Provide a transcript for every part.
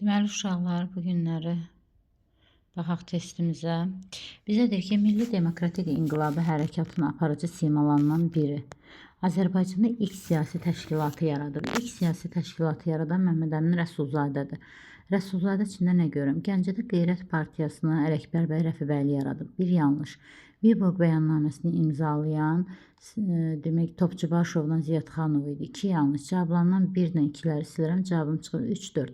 Deməli uşaqlar, bu günləri baxaq testimizə. Bizə deyir ki, Milli Demokratik İnqilabi Hərəkatının aparıcı simalarından biri Azərbaycanda ilk siyasi təşkilatı yaradıb. İlk siyasi təşkilatı yaradan Məmməd Əmin Rəsulzadədir. Rəsulzadə içində nə görürəm? Gəncədə Qeyrət Partiyasını Ələkbər bəy Rəfibəyli yaradıb. Bir yanlış. Viborq bəyannaməsini imzalayan demək Topçubaşovdan Ziyadxanov idi. 2 yanlış. Cavablarından 1-dən 2-ləri silirəm. Cavabım çıxır 3-4.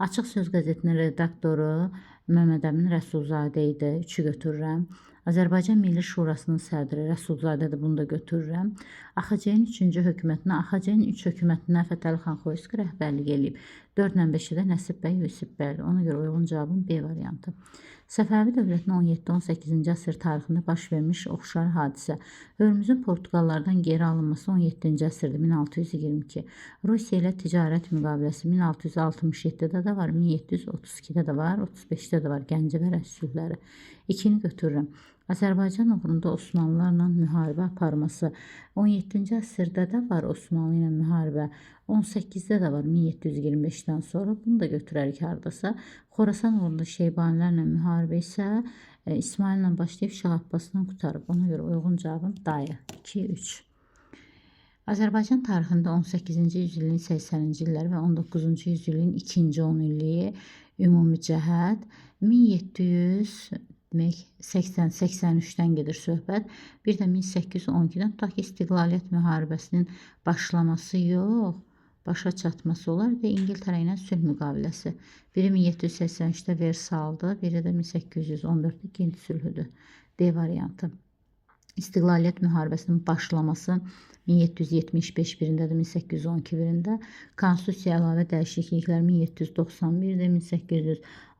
Açıq Söz qəzetinin redaktoru Məmməd Əmin Rəsulzadə idi. 3-ü götürürəm. Azərbaycan Milli Şurasının sədri Rəsulzadədir. Bunu da götürürəm. AXC-nin 3-cü hökumətinə, AXC-nin 3 hökumətinə Fətəli xan Xoyski rəhbərlik eləyib. 4-lə 5-i də Nəsib bəy Yusif bəyli. Ona görə uyğun cavabım B variantı. Səfəvi dövlətinin 17-18-ci əsr tarixində baş vermiş oxşar hadisə. Hörmüzün Portuqallardan geri alınması 17-ci əsrdə 1622. Rusiya ilə ticarət müqaviləsi 1667-də də var, 1732-də də var, 35-də də var. Gəncəyə rəssulləri. 2-ni götürürəm. Azərbaycan uğrunda Osmanlılarla müharibə aparması 17-ci əsrdə də var Osmanlı ilə müharibə. 18-də də var 1725-dən sonra. Bunu da götürərik hardasa. Xorasan uğrunda Şeybanilərlə müharibə isə İsmaillə başlayıb Şah Abbasla qutarıb. Ona görə uyğun cavabım dayı. 2-3. Azərbaycan tarixində 18-ci yüzilliyin 80-ci illəri və 19-cu yüzilliyin 2-ci 10 illiyi ümumi cəhət 1700 demək 80-83-dən gedir söhbət. Bir də 1812-dən tutaq ki, İstiqlaliyyət müharibəsinin başlaması yox, başa çatması olar və İngiltərə ilə sülh müqaviləsi. Biri 1783-də Versaldır, biri də 1814-də Gent sülhüdür. D variantı. İstiqlaliyyət müharibəsinin başlaması 1775 birində də 1812 birində, Konstitusiya əlavə dəyişikliklər 1791-də,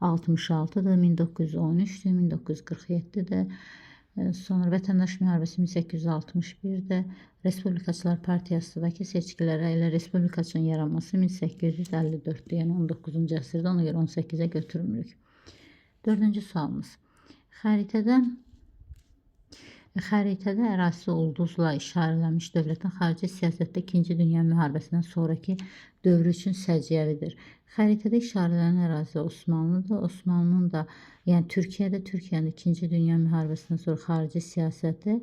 1866-da, 1913-də, 1947-də, sonra Vətəndaş müharibəsi 1861-də, Respublikaçılar Partiyasındakı seçkilərə ilə Respublikaçının yaranması 1854-də, yəni 19-cu əsrdə, ona görə 18-ə götürmürük. 4-cü sualımız. Xəritədə ərazisi ulduzla işarələnmiş dövlətin xarici siyasətdə 2-ci Dünya müharibəsindən sonraki dövrü üçün səciyyəvidir. Xəritədə işarələnən ərazi Osmanlıdır. Osmanlının da, yəni Türkiyənin 2-ci Dünya müharibəsindən sonra xarici siyasəti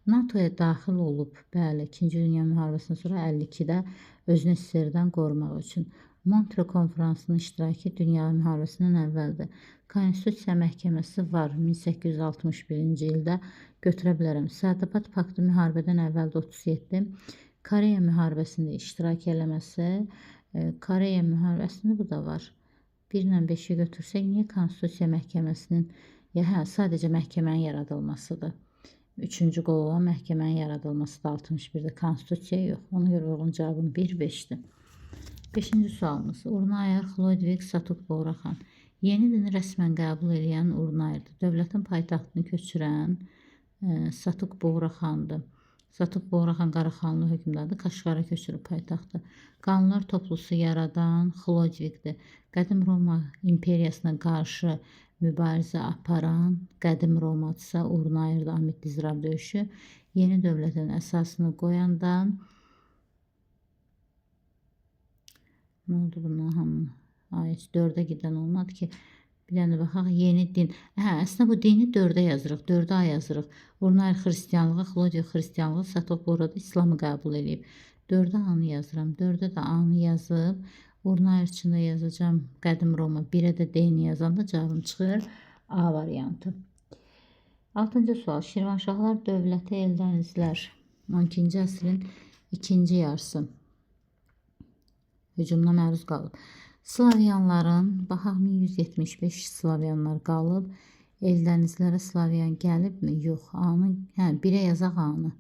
NATO-ya daxil olub. Bəli, 2-ci Dünya müharibəsindən sonra 52-də özünü SSR-dən qorumaq üçün. Montre konferansının iştirakı Dünya müharibəsindən əvvəldir. Konstitusiya məhkəməsi var 1861-ci ildə, götürə bilərəm. Sədabad paktı müharibədən əvvəldə 37. Koreya müharibəsində iştirak eləməsi, Koreya müharibəsində bu da var. 1-lə 5-i götürsək, niyə Konstitusiya məhkəməsinin, sadəcə məhkəmənin yaradılmasıdır. 3-cü qol olan məhkəmənin yaradılması da 61-də, Konstitusiya yox. Ona görə uyğun cavabım 1-5-dir. 5-ci sualımız. Urnayar Xlodvig Satuk-Boğraxan. Yeni dini rəsmən qəbul edən Urnayardır. Dövlətin paytaxtını köçürən Satuk-Boğraxandır. Satuk-Boğraxan Qaraxanlı hökmdardır. Kaşqara köçürüb paytaxtı. Qanunlar toplusu yaradan Xlodvigdir. Qədim Roma imperiyasına qarşı mübarizə aparan Qədim Romadırsa Urnayarda Ahmet İzrab döyüşü. Yeni dövlətin əsasını qoyandan nə oldu bundan hamını? Ayət 4-ə gedən olmadı ki. Bir dənə baxaq, yeni din. Əslində bu dini 4-ə yazırıq, 4-ə A yazırıq. Urnayar xristiyanlığı, Xlodvig xristiyanlığı, Satuk-Boğrada İslamı qəbul edib. 4-ə A-nı yazıram, 4-ə də A-nı yazıb. Urnayar içində yazacağım Qədim Roma, 1-ə də D-ni yazanda cavabım çıxır A variantı. 6-cı sual. Şirvanşahlar dövləti Eldənizlər 12-ci əsrin 2-ci yarısı hücumuna məruz qalıb. Slavyanların, baxaq 1175 Slavyanlar qalıb. Eldənizlərə Slavyan gəlibmi? Yox. A-nı, 1-ə yazaq A-nı.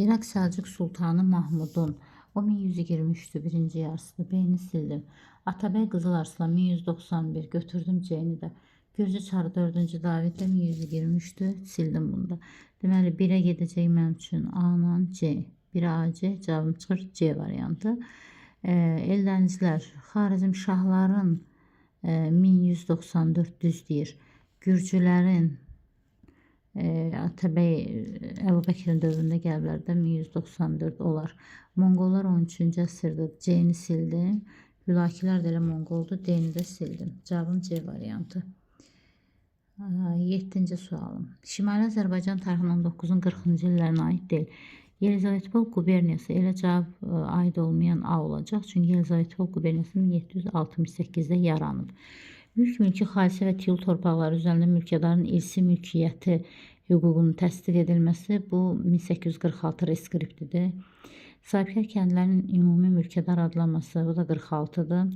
İraq Səlcuq Sultanı Mahmudun, o 1123-dür, 1-ci yarısıdır. B-ni sildim. Atabəy Qızıl Arslan 1191, götürdüm C-ni də. Gürcü Çarı 4-cü Daviddə 1123-dür, sildim bunu da. Deməli 1-ə gedəcək mənim üçün A-nan C. 1-ə A, C, cavabım çıxır C variantı. Eldənizlər, Xarəzm şahların 1194 düz deyir. Gürcülərin Atabəy Əbubəkirin dövründə gəliblər də 1194 olar. Monqollar 13-cü əsrdə C-ni sildim. Hülakilər də elə Monqoldu. D-ni də sildim. Cavabım C variantı. 7-ci sualım. Şimali Azərbaycan tarixinin 19-un 40-cı illərinə aid deyil. Yelizavetpol quberniyası elə cavab aid olmayan A olacaq. Çünki Yelizavetpol quberniyası 1768-də yaranıb. Mülki xalisə və tiyul torpaqları üzərində mülkədarın irsi mülkiyyəti hüququnun təsdiq edilməsi bu 1846 reskriptidir. Sahibkar kəndlərinin ümumi mülkədar adlanması bu da 46-dır.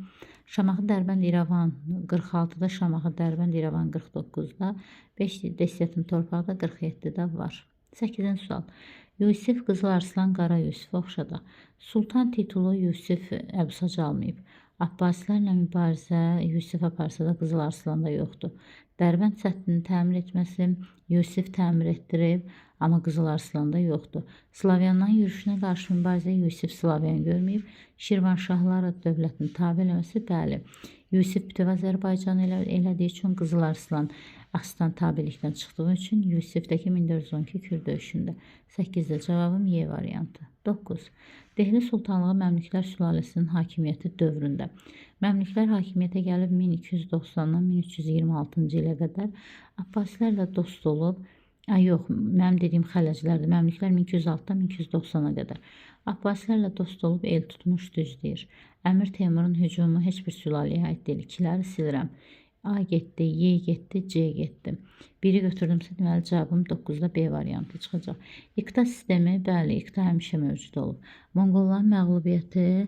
Şamaxı, Dərbənd, İrəvan 46-da, Şamaxı, Dərbənd, İrəvan 49-da, 5 desiyatin torpağı da 47-də var. 8-ci sual. Yusif Qızıl Arslan Qara Yusifə oxşadaq. Sultan titulu Yusif Əbusac almayıb. Abbasilərlə mübarizə Yusif aparsa da Qızıl Arslanda yoxdur. Dərbənd səttini təmir etməsi Yusif təmir etdirib, amma Qızıl Arslanda yoxdur. Slavyanların yürüşünə qarşı mübarizə Yusif Slavyan görməyib. Şirvanşahlar dövlətini tabe eləməsi bəli. Yusif bütöv Azərbaycanı elədiyi üçün Qızıl Arslan Aslan tabilikdən çıxdığı üçün Yusifdəki 1412 Kür döyüşündə. 8-də cavabım Y variantı. 9. Dehli Sultanlığı Məmlüklər sülaləsinin hakimiyyəti dövründə. Məmlüklər hakimiyyətə gəlib 1290-dan 1326-cı ilə qədər. Abbasilərlə dost olub. Yox, mənim dediyim xələclərdir. Məmlüklər 1206-dan 1290-a qədər. Abbasilərlə dost olub el tutmuş düzdür. Əmir Teymurun hücumu heç bir sülaləyə aid deyil. İkiləri silirəm. A getdi, Y getdi, C getdi. Biri götürdümsə, deməli cavabım 9-da B variantı çıxacaq. İqta sistemi, bəli, İqta həmişə mövcud olub. Monqolların məğlubiyyəti,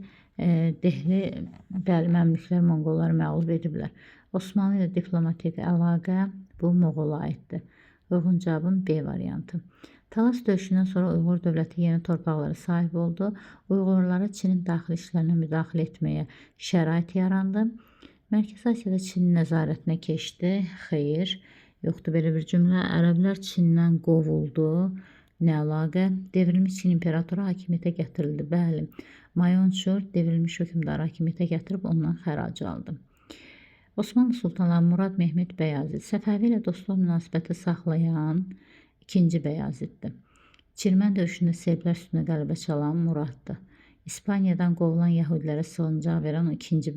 Dehli, bəli, Məmlüklər Monqolları məğlub ediblər. Osmanlı ilə diplomatik əlaqə, bu Moğola aiddir. Uyğun cavabım B variantı. Talas döyüşündən sonra Uyğur dövləti yeni torpaqlara sahib oldu. Uyğurlara Çinin daxili işlərinə müdaxilə etməyə şərait yarandı. Mərkəzi Asiyada Çinin nəzarətinə keçdi. Xeyr, yoxdur belə bir cümlə. Ərəblər Çindən qovuldu. Nə əlaqə? Devrilmiş Çin imperatoru hakimiyyətə gətirildi. Bəli, Mayonçur devrilmiş hökmdarı hakimiyyətə gətirib ondan xərac aldı. Osmanlı sultanları Murad Mehmet Bəyazid Səfəvi ilə dostluq münasibəti saxlayan ikinci Bəyaziddir. Çirmən döyüşündə serblər üstünə qələbə çalan Muraddır. İspaniyadan qovulan yəhudilərə sığıncaq verən ikinci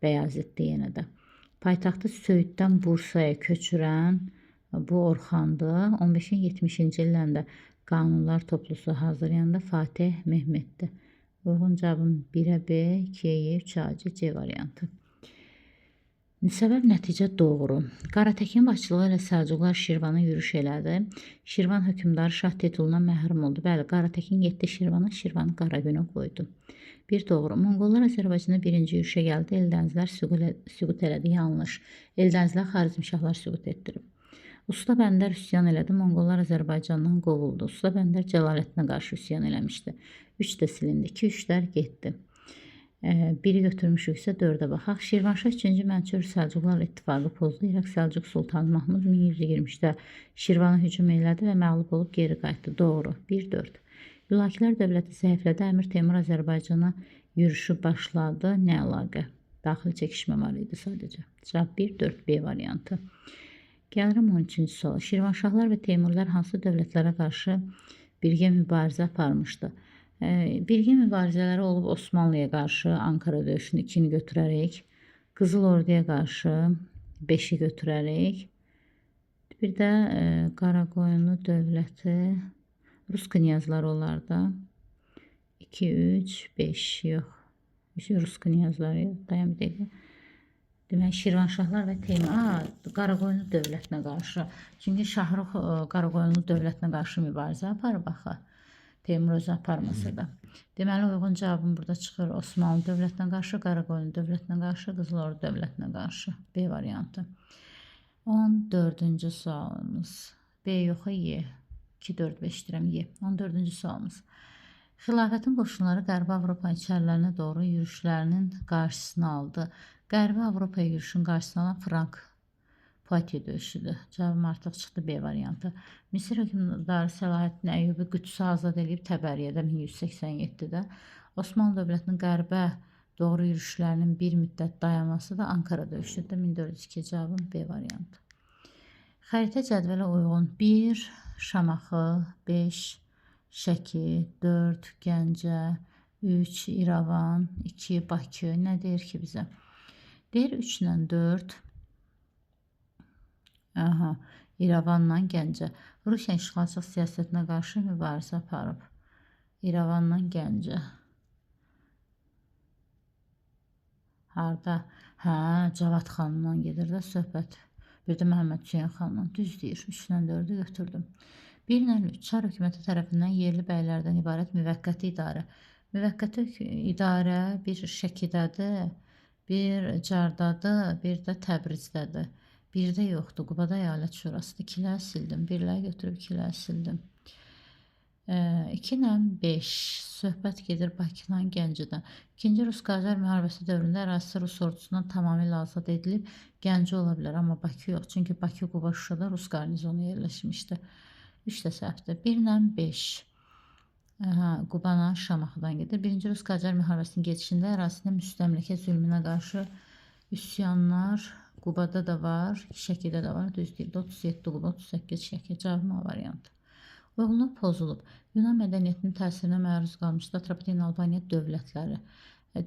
Bəyaziddir yenə də. Paytaxtı Söyüddən Bursaya köçürən bu Orxandır. 15-in 70-ci illərində qanunlar toplusu hazırlayanda Fatih Mehmetdir. Uyğun cavabım 1-ə B, 2-yə Y, 3-ə C, C variantı. Səbəb nəticə doğru. Qaratəkin başçılığı ilə Səlcuqlar Şirvana yürüş elədi. Şirvan hökmdarı şah titulundan məhrum oldu. Bəli, Qaratəkin getdi Şirvana, Şirvanı Qaragünə qoydu. Bir doğru. Monqollar Azərbaycanda birinci yürüşə gəldi. Eldənzilər süqut elədi. Yanlış. Eldənzilər xarizmşahlar süqut etdirib. Usta Bəndər üsyan elədi. Monqollar Azərbaycandan qovuldu. Usta Bəndər Cəlaləddinə qarşı üsyan eləmişdi. 3 də silindi. 2-3-lər getdi. Biri götürmüşüksə 4-ə baxaq. Şirvanşah 3-cü Mənçur Səlcuqlar ittifaqı pozdu. İraq Səlcuq Sultanı Mahmud 1120-də Şirvana hücum elədi və məğlub olub geri qayıtdı. Doğru. 1-4. Hülakilər dövləti zəiflədi. Əmir Teymur Azərbaycana yürüşü başladı. Nə əlaqə? Daxili çəkişmə var idi sadəcə. Cavab 1-4 B variantı. Gəlirəm 13-cü suala. Şirvanşahlar və Teymurlar hansı dövlətlərə qarşı birgə mübarizə aparmışdı? Birgə mübarizələri olub Osmanlıya qarşı Ankara döyüşünü 2-ni götürərək, Qızıl Orduya qarşı 5-i götürərək, bir də Qaraqoyunlu dövləti, Rus knyazları olardı. 2, 3, 5, yox. Rus knyazları yox. Dayan bir dəqiqə. Demək, Şirvanşahlar və Teymur, Qaraqoyunlu dövlətinə qarşı. Çünki Şahrux Qaraqoyunlu dövlətinə qarşı mübarizə aparıb axı. Teymur özü aparmasa da. Deməli, uyğun cavabım burada çıxır. Osmanlı dövlətinə qarşı, Qaraqoyunlu dövlətinə qarşı, Qızıl Ordu dövlətinə qarşı. B variantı. 14-cü sualımız. B yox, Y. 2, 4, 5 deyirəm, Y. 14-cü sualımız. Xilafətin qoşunları Qərbi Avropa içərilərinə doğru yürüşlərinin qarşısını aldı. Qərbi Avropaya yürüşün qarşısını alan Frank Poitiers döyüşüdür. Cavabım artıq çıxdı B variantı. Misir hökmdarı Səlahiddin Əyyubi Qüdsü azad edib Təbəriyyədə 1187-də. Osmanlı dövlətinin qərbə doğru yürüşlərinin bir müddət dayanması da Ankara döyüşüdür. 1402 cavabım B variantı. Xəritə cədvələ uyğun 1, Şamaxı, 5, Şəki, 4, Gəncə, 3 İrəvan, 2 Bakı. Nə deyir ki bizə? Deyir 3 ilə 4. Aha, İrəvanla Gəncə. Rusiya işğalçılıq siyasətinə qarşı mübarizə aparıb. İrəvanla Gəncə. Harda? Hə, Cavad xanımla gedir də söhbət. Bir də Məhəmməd Hüseyin xanımla. Düz deyir. 3 ilə 4-ü götürdüm. 1 ilə 3 Çar hökuməti tərəfindən yerli bəylərdən ibarət müvəqqəti idarə. Müvəqqəti idarə bir Şəkidədir, bir Cardadır, bir də Təbrizdədir. Bir də yoxdur. Qubada əyalət şurasıdır. 2-ləri sildim. 1-ləri götürüb 2-ləri sildim. 2 ilə 5 söhbət gedir Bakıdan Gəncədən. 2-ci Rus-Qacar müharibəsi dövründə ərazisi Rus ordusundan tamamilə azad edilib, Gəncə ola bilər, amma Bakı yox. Çünki Bakı, Quba, Şuşada Rus qarnizonu yerləşmişdi. 3 də səhvdir. 1 ilə 5 Qubadan Şamaxıdan gedir. 1-ci Rus-Qacar müharibəsinin gedişində ərazisində müstəmləkə zülmünə qarşı üsyanlar Qubada da var, Şəkidə də var. Düz deyil. 37 Quba, 38 Şəki. Cavab variantı. Uyğunluq pozulub. Yunan mədəniyyətinin təsirinə məruz qalmışdı Atropatena Albaniya dövlətləri.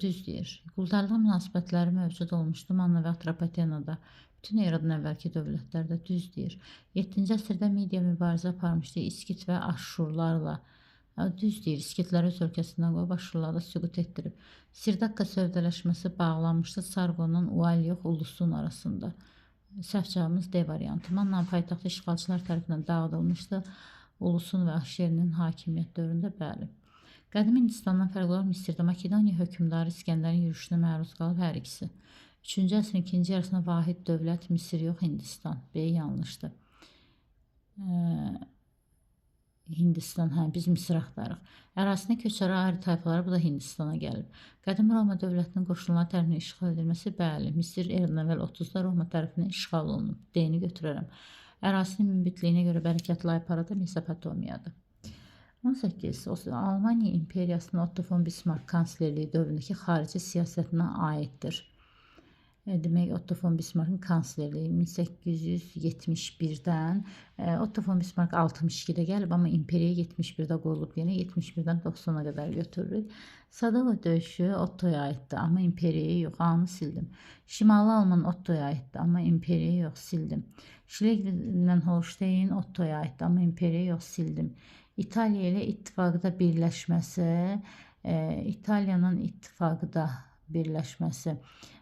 Düz deyir. Quldarlıq münasibətləri mövcud olmuşdu Manna və Atropatenada. Bütün eradan əvvəlki dövlətlərdə. Düz deyir. 7-ci əsrdə Midiya mübarizə aparmışdı İskit və Aşşurlarla. Düz deyir. İskitləri öz ölkəsindən qoyub Aşşurlarda süqut etdirib. Sirdakka sövdələşməsi bağlanmışdı Sargonun Ualyux ulusun arasında. Səhv cavabımız D variantı. Manna paytaxtı işğalçılar tərəfindən dağıdılmışdı. Ulusun və Ahşerinin hakimiyyət dövründə bəli. Qədim Hindistandan fərqli olaraq Misirdə Makedoniya hökmdarı İskəndərin yürüşünə məruz qalıb hər ikisi. 3-cü əsrin ikinci yarısında vahid dövlət Misir yox Hindistan. B yanlışdır. Hindistan, hə, biz Misir axtarıq. Ərazisinə köçərə ayrı tayfaları, bu da Hindistana gəlib. Qədim Roma dövlətinin qoşunları tərəfindən işğal edilməsi bəli. Misir eradan əvvəl 30-da Roma tərəfindən işğal olunub. D-ni götürərəm. Ərazinin münbitliyinə görə bərəkətli Ayparada Mesopotamiyadır. 18. Almaniya İmperiyasının Otto von Bismarck kanslerliyi dövründəki xarici siyasətinə aiddir. Demək, Otto von Bismarck'ın kanslerliyi 1871-dən Otto von Bismarck 62-də gəlib, amma imperiyaya 71-də qoyulub, yəni 71-dən 90-a qədər götürürük. Sadova döyüşü Otto'ya aiddir, amma imperiyaya yox, A-nı sildim. Şimali Alman Otto'ya aiddir, amma imperiyaya yox, sildim. Şleglə Holstein Otto'ya aiddir, amma imperiyaya yox, sildim. İtaliya ilə ittifaqda birləşməsi, İtaliyanın ittifaqda birləşməsi.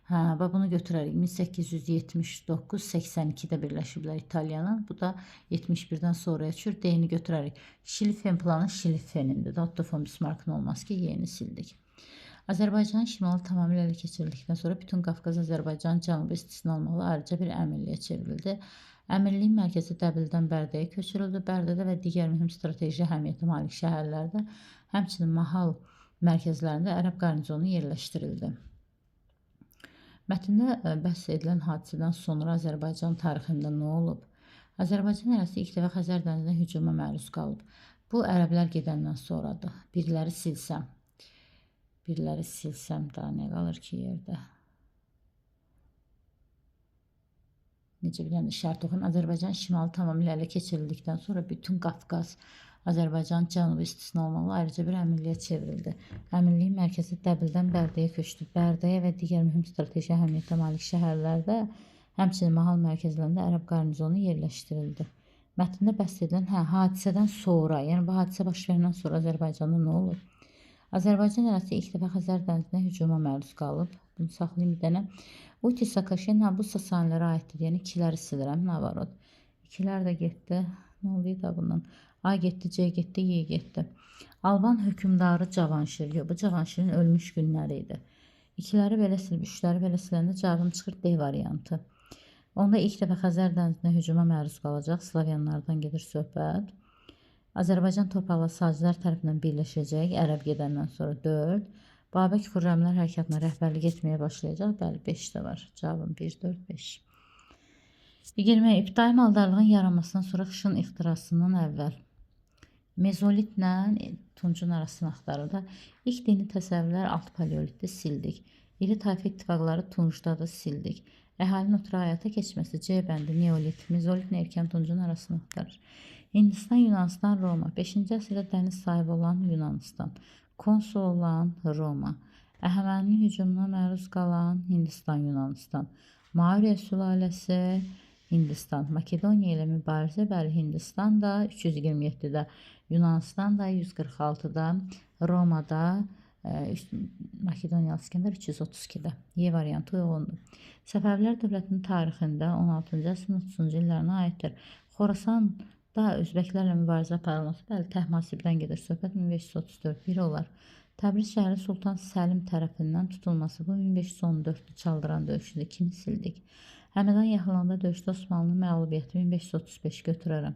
Hə, bunu götürərik. 1879-82-də birləşiblər İtaliyanın. Bu da 71-dən sonraya düşür. D-ni götürərik. Şilifen planı Şilifenindir. Otto von Bismarck'ın olmaz ki, yeni sildik. Azərbaycanın şimalı tamamilə ələ keçirildikdən sonra bütün Qafqaz Azərbaycanın cənubu istisna olmalı ayrıca bir əmirliyə çevrildi. Əmirliyin mərkəzi Dəbildən Bərdəyə köçürüldü. Bərdədə və digər mühüm strateji əhəmiyyətə malik şəhərlərdə, həmçinin mahal mərkəzlərində ərəb qarnizonu yerləşdirildi. Mətndə bəhs edilən hadisədən sonra Azərbaycan tarixində nə olub? Azərbaycan ərazisi ilk dəfə Xəzər dənizinə hücuma məruz qalıb. Bu ərəblər gedəndən sonradır. Birləri silsəm daha nə qalır ki yerdə? Necə bilən şərt oxuyum. Azərbaycan şimalı tamamilə ələ keçirildikdən sonra bütün Qafqaz Azərbaycan cənubu istisna olmalı ayrıca bir əmirliyə çevrildi. Əmirliyin mərkəzi Dəbildən Bərdəyə köçdü. Bərdəyə və digər mühüm strateji əhəmiyyətə malik şəhərlərdə, həmçinin mahal mərkəzlərində ərəb qarnizonu yerləşdirildi. Mətndə bəhs edilən hadisədən sonra, yəni bu hadisə baş verəndən sonra Azərbaycanda nə olub? Azərbaycan ərazisi ilk dəfə Xəzər dənizinə hücuma məruz qalıb. Bunu saxlayayım bir dənə. Uti Sakaşen bu Sasanilərə aiddir. Yəni 2-ləri silirəm. Navarot. 2-lər də getdi. Nə oldu da bundan? A getdi, C getdi, Y getdi. Alban hökmdarı Cavanşir. Bu Cavanşirin ölmüş günləri idi. 2-ləri belə silib, 3-ləri belə siləndə cavabım çıxır D variantı. Onda ilk dəfə Xəzər dənizinə hücuma məruz qalacaq. Slavyanlardan gedir söhbət. Azərbaycan torpaqları sacilər tərəfindən birləşəcək. Ərəb gedəndən sonra 4. Babək Xürrəmlər hərəkatına rəhbərlik etməyə başlayacaq. Bəli, 5 də var. Cavabım 1, 4, 5. 20. İbtidai maldarlığın yaranmasından sonra xışın ixtirasından əvvəl mezolitlə tuncun arasını axtarıldı. İlk dini təsəvvürlər alt paleolitdə sildik. İri tayfa ittifaqları tuncdadır, sildik. Əhalinin otura həyata keçməsi C bəndi neolit, mezolitlə erkən tuncun arasını axtarır. Hindistan, Yunanistan, Roma. 5-ci əsrdə dəniz sahibi olan Yunanistan. Konsul olan Roma, Əhəməninin hücumuna məruz qalan Hindistan, Yunanistan, Maurya sülaləsi Hindistan, Makedoniya ilə mübarizə, bəli, Hindistan da 327-də, Yunanistan da 146-da, Romada Makedoniyalı İskəndər 332-də. Y variantı uyğundur. Səfəvilər dövlətinin tarixində 16-cı əsrin 30-cu illərinə aiddir. Xorasanda özbəklərlə mübarizə aparılması, bəli, Təhmasibdən gedir söhbət, 1534 biri olar. Təbriz şəhəri Sultan Səlim tərəfindən tutulması, bu 1514-dür. Çaldıran döyüşüdür, 2-ni sildik. Həmədan yaxınlığında döyüşdə Osmanlının məğlubiyyəti 1535 götürərəm.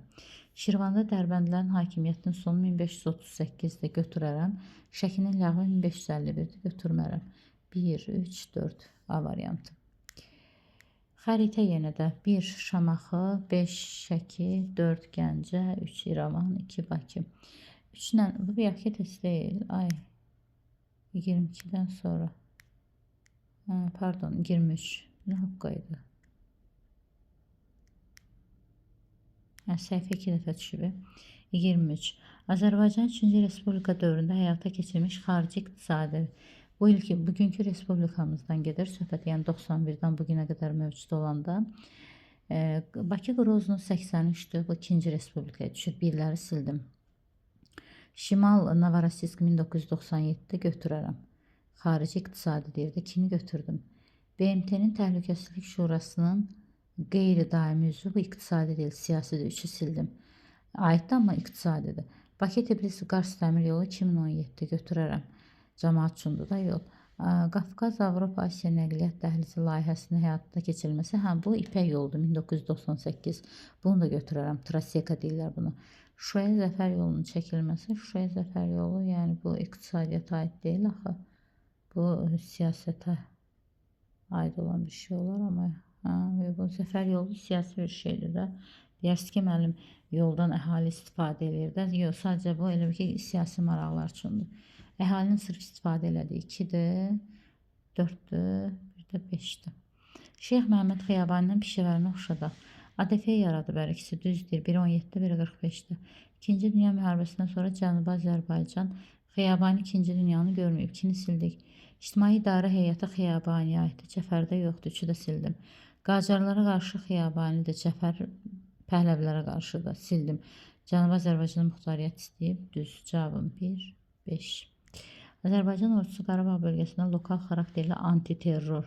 Şirvanda Dərbəndlərin hakimiyyətinin sonu 1538-də götürərəm. Şəkinin ləğvi 1551-də götürmərəm. 1, 3, 4 A variantı. Xəritə yenə də 1 Şamaxı, 5 Şəki, 4 Gəncə, 3 İrəvan, 2 Bakı. 3 ilə bu bir yaxşı test deyil. Ay 22-dən sonra. Pardon, 23. Nə haqqıydı? Səhifə 2 dəfə düşüb. 23. Azərbaycan 3-cü Respublika dövründə həyata keçirmiş xarici iqtisadi. Bu ilki bugünkü respublikamızdan gedir söhbət, yəni 91-dən bugünə qədər mövcud olanda. Bakı Qrozno 83-dür, bu 2-ci respublikaya düşür, birləri sildim. Şimal Novorossiysk 1997-də götürərəm. Xarici iqtisadi deyirdi, 2-ni götürdüm. BMT-nin Təhlükəsizlik Şurasının qeyri-daimi üzvü, bu iqtisadi deyil, siyasidir, 3-ü sildim. Aiddir, amma iqtisadidir. Bakı-Tbilisi-Qars dəmir yolu 2017-də götürərəm. Cəmaət üçündür da yol. Qafqaz-Avropa-Asiya nəqliyyat dəhlizi layihəsinin həyata keçirilməsi, bu İpək yoludur, 1998. Bunu da götürərəm, Traseka deyirlər bunu. Şuşaya Zəfər yolunun çəkilməsi, Şuşaya Zəfər yolu, yəni bu iqtisadiyyata aid deyil axı. Bu siyasətə aid olan bir şey olar, amma bu Zəfər yolu siyasi bir şeydir də. Deyərsiniz ki, mənim yoldan əhali istifadə edir də. Yox, sadəcə bu elə ki, siyasi maraqlar üçündür. Əhalinin sırf istifadə elədiyi 2-dir, 4-dür, bir də 5-dir. Şeyx Məhəmməd Xiyabaninin pişəvərinə oxşadaq. ADF yaradı hər ikisi, düzdür. Biri 17-də, biri 45-də. 2-ci Dünya müharibəsindən sonra Cənubi Azərbaycan Xiyabani 2-ci dünyanı görməyib, 2-ni sildik. İctimai İdarə Heyəti Xiyabaniyə aiddir, Cəfərdə yoxdur, 3-ü də sildim. Qacarlara qarşı Xiyabanidir, Cəfər Pəhləvilərə qarşı da sildim. Cənubi Azərbaycanın muxtariyyət istəyib, düz cavabım 1, 5. Azərbaycan ordusu Qarabağ bölgəsində lokal xarakterli antiterror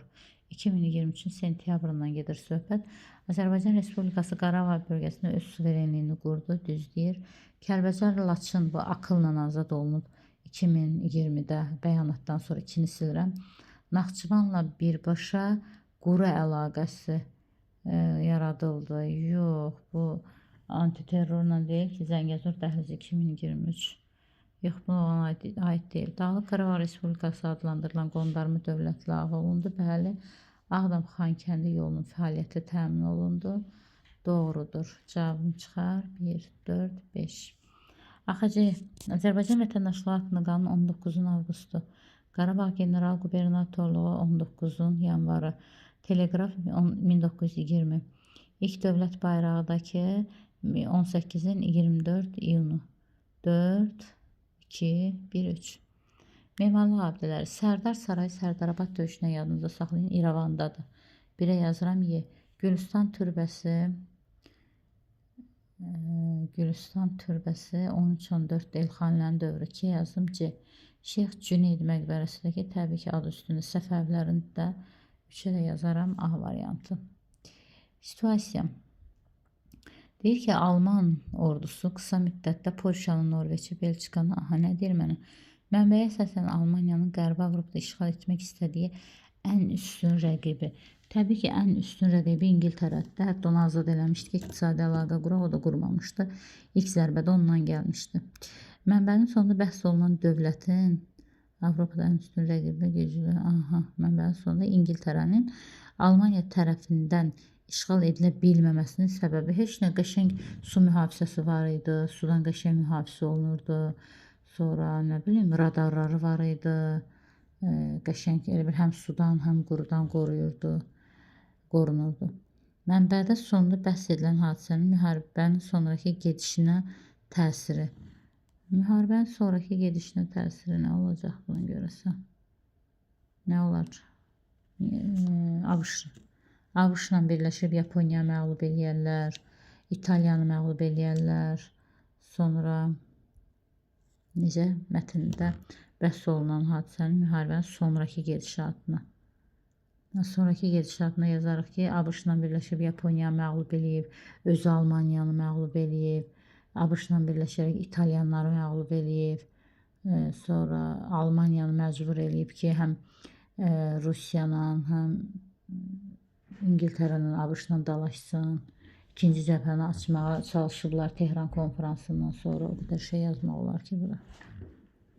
2023-cü sentyabrından gedir söhbət. Azərbaycan Respublikası Qarabağ bölgəsində öz suverenliyini qurdu, düz deyir. Kəlbəcər Laçın bu akılla azad olunub 2020-də, bəyanatdan sonra 2-ni silirəm. Naxçıvanla birbaşa quru əlaqəsi yaradıldı. Yox, bu antiterrorla deyil ki, Zəngəzur dəhlizi 2023. Yox, bu ona aid deyil. Dağlıq Qarabağ Respublikası adlandırılan qondarma dövlət ləğv olundu. Bəli, Ağdam-Xankəndi yolunun fəaliyyəti təmin olundu. Doğrudur. Cavabım çıxar 1, 4, 5. AXC Azərbaycan Vətəndaşlığı haqqında qanun 19 avqustu. Qarabağ General Qubernatorluğu 19 yanvarı. Teleqraf 1920. İlk dövlət bayrağıdakı 18-in 24 iyunu. 4, 2, 1, 3. Memarlıq abidələri. Sərdar Sarayı Sərdarabad döyüşünə yadınızda saxlayın, İrəvandadır. 1-ə yazıram Y. Gülüstan türbəsi 13-14 Elxanilərin dövrü 2 yazdım C. Şeyx Cüneyd məqbərəsindəki təbii ki, adı üstündə Səfəvlərin də 3-ə də yazaram A variantı. Situasiya. Deyir ki, Alman ordusu qısa müddətdə Polşanın, Norveçi, Belçikanı, nə deyir mənə? Mənbəyə əsasən Almaniyanın Qərbi Avropada işğal etmək istədiyi ən üstün rəqibi. Təbii ki, ən üstün rəqibi İngiltərədə. Hətta onu azad eləmişdi ki, iqtisadi əlaqə quraq, o da qurmamışdı. İlk zərbədə ondan gəlmişdi. Mənbənin sonunda bəhs olunan dövlətin Avropada ən üstün rəqibi güclü. Mənbənin sonunda İngiltərənin Almaniya tərəfindən işğal edilə bilməməsinin səbəbi heç nə, qəşəng su mühafizəsi var idi, sudan qəşəng mühafizə olunurdu, sonra nə bilim radarları var idi, qəşəng elə bir həm sudan, həm qurudan qorunurdu. Mənbədə sonunda bəhs edilən hadisənin müharibənin sonraki gedişinə təsiri. Müharibənin sonraki gedişinə təsiri nə olacaq bunu görəsən? Nə olar? ABŞ. ABŞ-la birləşib Yaponiya məğlub eləyərlər, İtaliyanı məğlub eləyərlər. Sonra necə mətndə bəhs olunan hadisənin müharibənin sonraki gedişatını. Sonraki gedişatına yazarıq ki, ABŞ-la birləşib Yaponiya məğlub eləyib, özü Almaniyanı məğlub eləyib, ABŞ-la birləşərək İtalyanları məğlub eləyib, sonra Almaniyanı məcbur eləyib ki, həm Rusiyanla, həm İngiltərənin ABŞ-la dalaşsın. İkinci cəbhəni açmağa çalışıblar Tehran konferansından sonra. O qədər şey yazmaq olar ki, bura.